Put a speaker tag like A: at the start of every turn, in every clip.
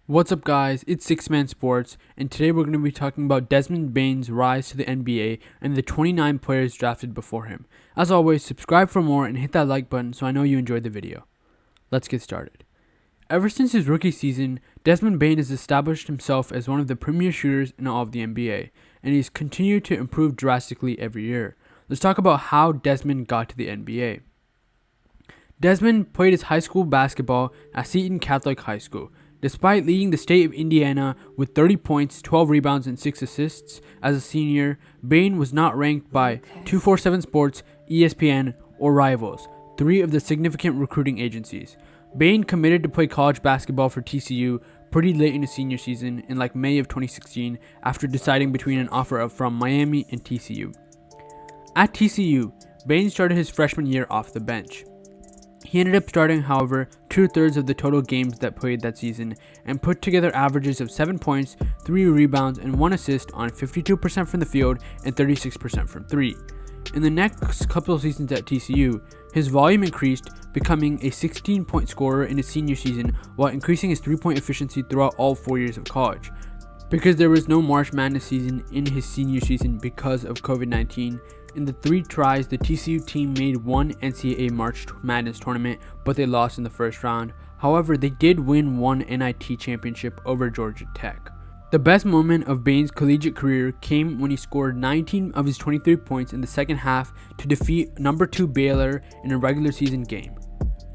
A: What's up, guys? It's Six Man Sports, and today we're going to be talking about Desmond Bane's rise to the NBA and the 29 players drafted before him. As always, subscribe for more and hit that like button so I know you enjoyed the video. Let's get started. Ever since his rookie season, Desmond Bane has established himself as one of the premier shooters in all of the NBA, and he's continued to improve drastically every year. Let's talk about how Desmond got to the NBA. Desmond played his high school basketball at Seton Catholic High School. Despite leading the state of Indiana with 30 points, 12 rebounds, and 6 assists as a senior, Bane was not ranked by 247 Sports, ESPN, or Rivals, three of the significant recruiting agencies. Bane committed to play college basketball for TCU pretty late in his senior season in May of 2016 after deciding between an offer from Miami and TCU. At TCU, Bane started his freshman year off the bench. He ended up starting, however, 2/3 of the total games that played that season and put together averages of 7 points, 3 rebounds, and 1 assist on 52% from the field and 36% from 3. In the next couple of seasons at TCU, his volume increased, becoming a 16-point scorer in his senior season while increasing his 3-point efficiency throughout all 4 years of college. Because there was no March Madness season in his senior season because of COVID-19, in the 3 tries, the TCU team made one NCAA March Madness tournament, but they lost in the first round. However, they did win one NIT championship over Georgia Tech. The best moment of Bane's collegiate career came when he scored 19 of his 23 points in the second half to defeat number 2 Baylor in a regular season game.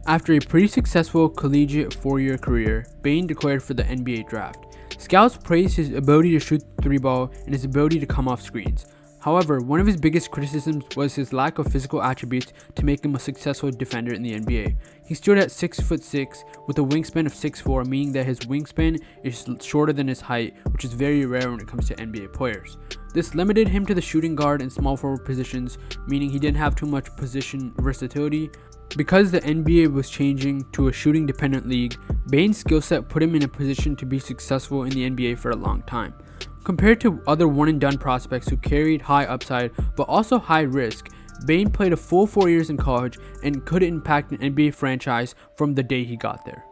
A: After a pretty successful collegiate 4-year career, Bane declared for the NBA draft. Scouts praised his ability to shoot the 3-ball and his ability to come off screens. However, one of his biggest criticisms was his lack of physical attributes to make him a successful defender in the NBA. He stood at 6'6" with a wingspan of 6'4", meaning that his wingspan is shorter than his height, which is very rare when it comes to NBA players. This limited him to the shooting guard and small forward positions, meaning he didn't have too much position versatility. Because the NBA was changing to a shooting-dependent league, Bane's skill set put him in a position to be successful in the NBA for a long time. Compared to other one-and-done prospects who carried high upside but also high risk, Bane played a full 4 years in college and could impact an NBA franchise from the day he got there.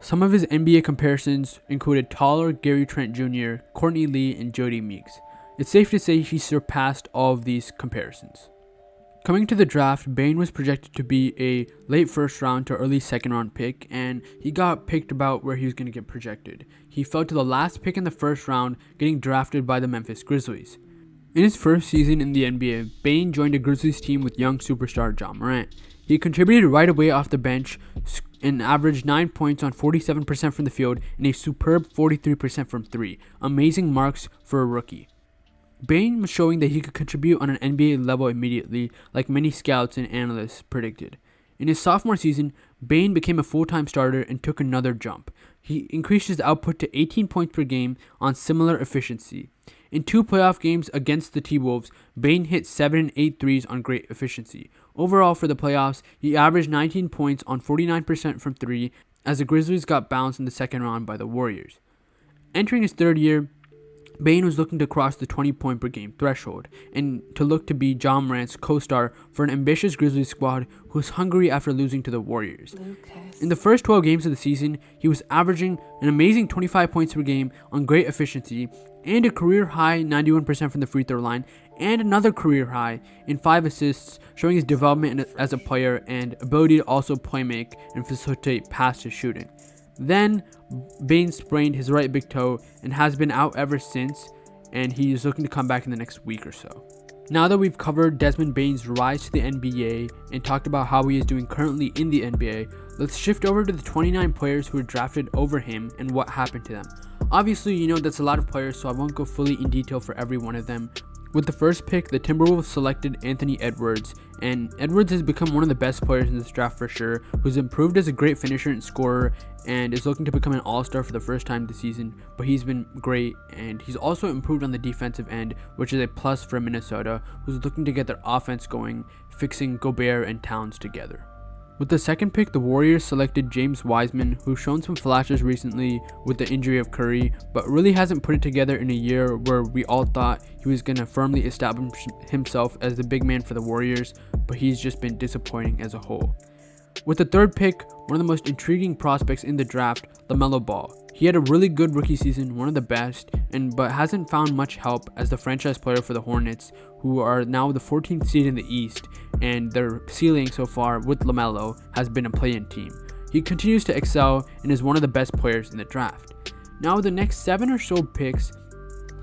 A: Some of his NBA comparisons included taller Gary Trent Jr., Courtney Lee, and Jody Meeks. It's safe to say he surpassed all of these comparisons. Coming to the draft, Bane was projected to be a late first round to early second round pick, and he got picked about where he was going to get projected. He fell to the last pick in the first round, getting drafted by the Memphis Grizzlies. In his first season in the NBA, Bane joined a Grizzlies team with young superstar Ja Morant. He contributed right away off the bench and averaged 9 points on 47% from the field and a superb 43% from 3. Amazing marks for a rookie. Bane was showing that he could contribute on an NBA level immediately, like many scouts and analysts predicted. In his sophomore season, Bane became a full-time starter and took another jump. He increased his output to 18 points per game on similar efficiency. In 2 playoff games against the T-Wolves, Bane hit 7 and 8 threes on great efficiency. Overall for the playoffs, he averaged 19 points on 49% from 3 as the Grizzlies got bounced in the second round by the Warriors. Entering his third year, Bane was looking to cross the 20-point per game threshold and to look to be Ja Morant's co-star for an ambitious Grizzlies squad who was hungry after losing to the Warriors. In the first 12 games of the season, he was averaging an amazing 25 points per game on great efficiency and a career-high 91% from the free throw line and another career high in 5 assists, showing his development as a player and ability to also playmake and facilitate pass to shooting. Then, Bane sprained his right big toe and has been out ever since, and he is looking to come back in the next week or so. Now that we've covered Desmond Bane's rise to the NBA and talked about how he is doing currently in the NBA, let's shift over to the 29 players who were drafted over him and what happened to them. Obviously, that's a lot of players, so I won't go fully in detail for every one of them. With the first pick, the Timberwolves selected Anthony Edwards, and Edwards has become one of the best players in this draft for sure, who's improved as a great finisher and scorer, and is looking to become an all-star for the first time this season, but he's been great, and he's also improved on the defensive end, which is a plus for Minnesota, who's looking to get their offense going, fixing Gobert and Towns together. With the second pick, the Warriors selected James Wiseman, who's shown some flashes recently with the injury of Curry, but really hasn't put it together in a year where we all thought he was going to firmly establish himself as the big man for the Warriors, but he's just been disappointing as a whole. With the third pick, one of the most intriguing prospects in the draft, LaMelo Ball. He had a really good rookie season, one of the best, but hasn't found much help as the franchise player for the Hornets, who are now the 14th seed in the East, and their ceiling so far with LaMelo has been a play-in team. He continues to excel and is one of the best players in the draft. Now the next 7 or so picks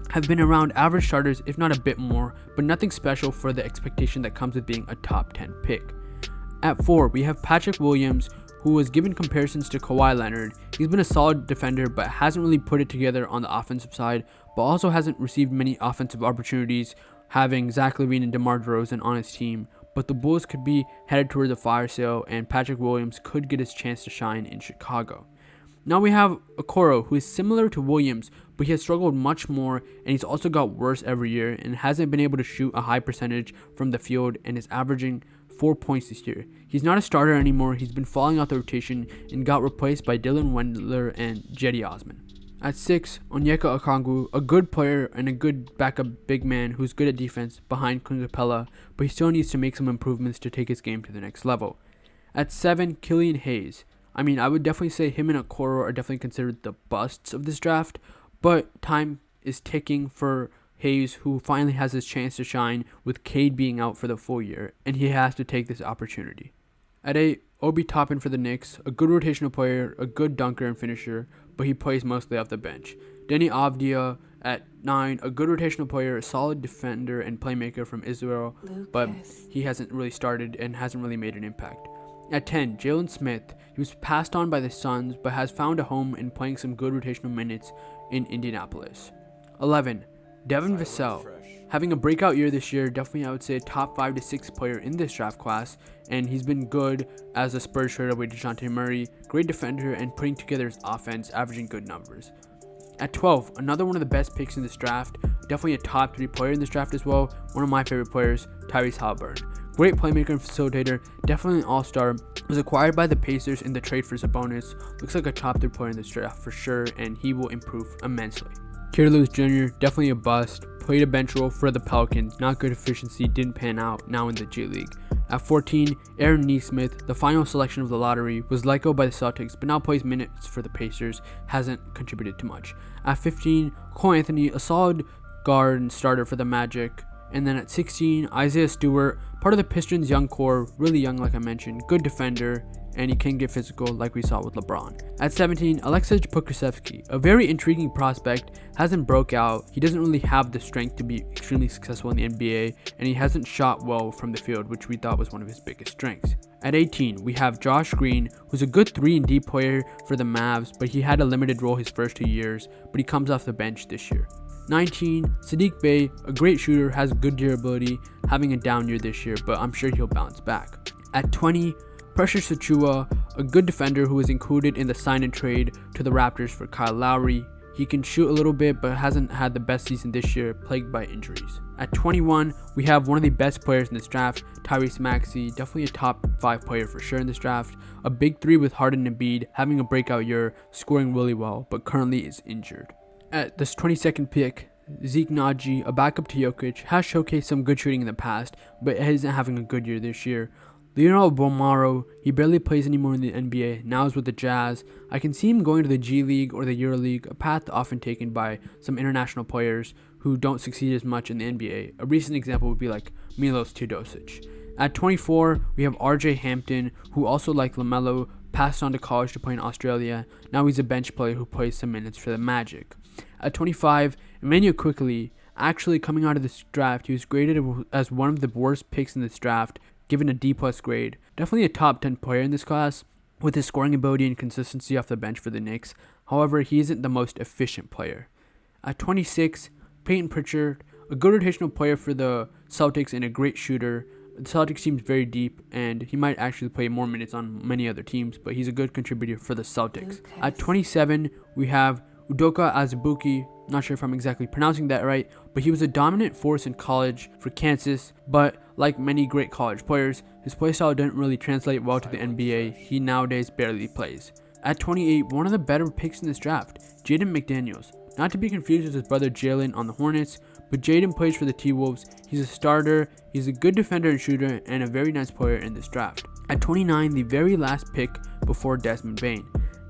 A: have been around average starters, if not a bit more, but nothing special for the expectation that comes with being a top 10 pick. At 4, we have Patrick Williams, who was given comparisons to Kawhi Leonard. He's been a solid defender, but hasn't really put it together on the offensive side, but also hasn't received many offensive opportunities, having Zach LaVine and DeMar DeRozan on his team. But the Bulls could be headed towards a fire sale, and Patrick Williams could get his chance to shine in Chicago. Now we have Okoro, who is similar to Williams, but he has struggled much more, and he's also got worse every year and hasn't been able to shoot a high percentage from the field and is averaging 4 points this year. He's not a starter anymore. He's been falling out the rotation and got replaced by Dylan Wendler and Jetty Osman. At 6, Onyeka Okongwu, a good player and a good backup big man who's good at defense behind Clint Capella, but he still needs to make some improvements to take his game to the next level. At 7, Killian Hayes. I would definitely say him and Okoro are definitely considered the busts of this draft, but time is ticking for Hayes, who finally has his chance to shine with Cade being out for the full year, and he has to take this opportunity. At 8, Obi Toppin for the Knicks, a good rotational player, a good dunker and finisher, but he plays mostly off the bench. Denny Avdia at 9, a good rotational player, a solid defender and playmaker from Israel, but he hasn't really started and hasn't really made an impact. At 10, Jalen Smith. He was passed on by the Suns, but has found a home in playing some good rotational minutes in Indianapolis. 11, Devin Vassell. Having a breakout year this year, definitely I would say a top 5 to 6 player in this draft class, and he's been good as a Spurs trade away DeJounte Murray, great defender, and putting together his offense, averaging good numbers. At 12, another one of the best picks in this draft, definitely a top 3 player in this draft as well, one of my favorite players, Tyrese Haliburton. Great playmaker and facilitator, definitely an all-star, was acquired by the Pacers in the trade for Sabonis, looks like a top 3 player in this draft for sure, and he will improve immensely. Kira Lewis Jr., definitely a bust, played a bench role for the Pelicans, not good efficiency, didn't pan out, now in the G League. At 14, Aaron Nesmith, the final selection of the lottery, was let go by the Celtics, but now plays minutes for the Pacers, hasn't contributed too much. At 15, Cole Anthony, a solid guard and starter for the Magic. And then at 16, Isaiah Stewart, part of the Pistons' young core, really young like I mentioned, good defender, and he can get physical like we saw with LeBron. At 17, Alexei Pokusevski, a very intriguing prospect, hasn't broke out, he doesn't really have the strength to be extremely successful in the NBA, and he hasn't shot well from the field, which we thought was one of his biggest strengths. At 18, we have Josh Green, who's a good 3-and-D player for the Mavs, but he had a limited role his first 2 years, but he comes off the bench this year. 19, Sadiq Bey, a great shooter, has good durability, having a down year this year, but I'm sure he'll bounce back. At 20, Precious Achiuwa, a good defender who was included in the sign and trade to the Raptors for Kyle Lowry. He can shoot a little bit, but hasn't had the best season this year, plagued by injuries. At 21, we have one of the best players in this draft, Tyrese Maxey, definitely a top 5 player for sure in this draft. A big 3 with Harden and Embiid, having a breakout year, scoring really well, but currently is injured. At this 22nd pick, Zeke Naji, a backup to Jokic, has showcased some good shooting in the past, but isn't having a good year this year. Leonardo Bolmaro, he barely plays anymore in the NBA, now is with the Jazz. I can see him going to the G League or the Euro League, a path often taken by some international players who don't succeed as much in the NBA. A recent example would be like Milos Teodosic. At 24, we have RJ Hampton, who also like LaMelo, passed on to college to play in Australia. Now he's a bench player who plays some minutes for the Magic. At 25, Emmanuel Quickley, actually coming out of this draft, he was graded as one of the worst picks in this draft, given a D+ grade. Definitely a top 10 player in this class, with his scoring ability and consistency off the bench for the Knicks. However, he isn't the most efficient player. At 26, Peyton Pritchard, a good rotational player for the Celtics and a great shooter. The Celtics team's very deep, and he might actually play more minutes on many other teams, but he's a good contributor for the Celtics. Okay. At 27, we have Udoka Azubuike, not sure if I'm exactly pronouncing that right, but he was a dominant force in college for Kansas, but like many great college players, his playstyle didn't really translate well to the NBA. He nowadays barely plays. At 28, one of the better picks in this draft, Jaden McDaniels. Not to be confused with his brother Jalen on the Hornets, but Jaden plays for the T-Wolves. He's a starter, he's a good defender and shooter, and a very nice player in this draft. At 29, the very last pick before Desmond Bane.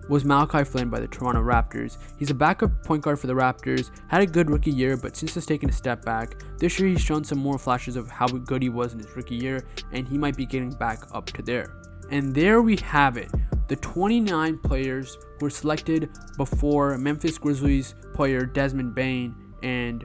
A: was Malachi Flynn by the Toronto Raptors. He's a backup point guard for the Raptors, had a good rookie year, but since has taken a step back. This year he's shown some more flashes of how good he was in his rookie year, and he might be getting back up to there. And there we have it, the 29 players who were selected before Memphis Grizzlies player Desmond Bane and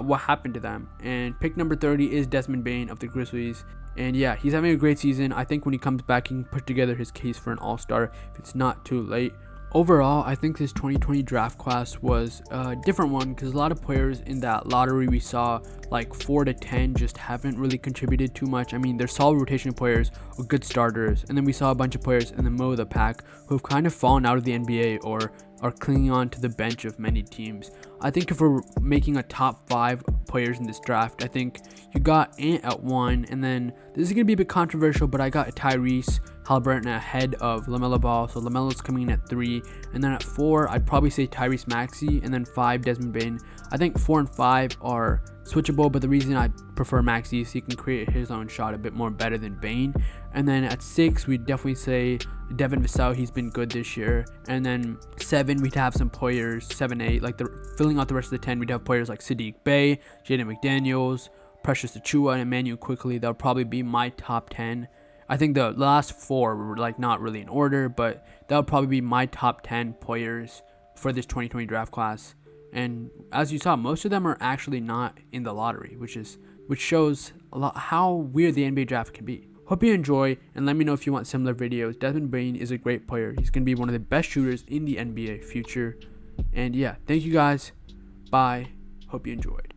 A: what happened to them. And pick number 30 is Desmond Bane of the Grizzlies. And yeah, he's having a great season. I think when he comes back, he can put together his case for an all-star if it's not too late. Overall, I think this 2020 draft class was a different one because a lot of players in that lottery we saw, like 4 to 10, just haven't really contributed too much. I mean, they're solid rotation players or good starters. And then we saw a bunch of players in the middle of the pack who have kind of fallen out of the NBA or are clinging on to the bench of many teams. I think if we're making a top 5 players in this draft, I think you got Ant at 1, and then this is going to be a bit controversial, but I got Tyrese Halliburton ahead of LaMelo Ball, so LaMelo's coming in at 3, and then at 4, I'd probably say Tyrese Maxey, and then 5, Desmond Bane. I think 4 and 5 are switchable, but the reason I prefer Maxey is he can create his own shot a bit more better than Bane. And then at 6, we'd definitely say Devin Vassell, he's been good this year. And then 7, we'd have some players, 7, 8, like filling out the rest of the 10, we'd have players like Sadiq Bey, Jaden McDaniels, Precious Achiuwa, and Emmanuel Quickly. That'll probably be my top 10. I think the last 4 were like not really in order, but that'll probably be my top 10 players for this 2020 draft class. And as you saw, most of them are actually not in the lottery, which shows a lot how weird the NBA draft can be. Hope you enjoy, and let me know if you want similar videos. Desmond Bane is a great player. He's going to be one of the best shooters in the NBA future. And yeah, thank you guys. Bye. Hope you enjoyed.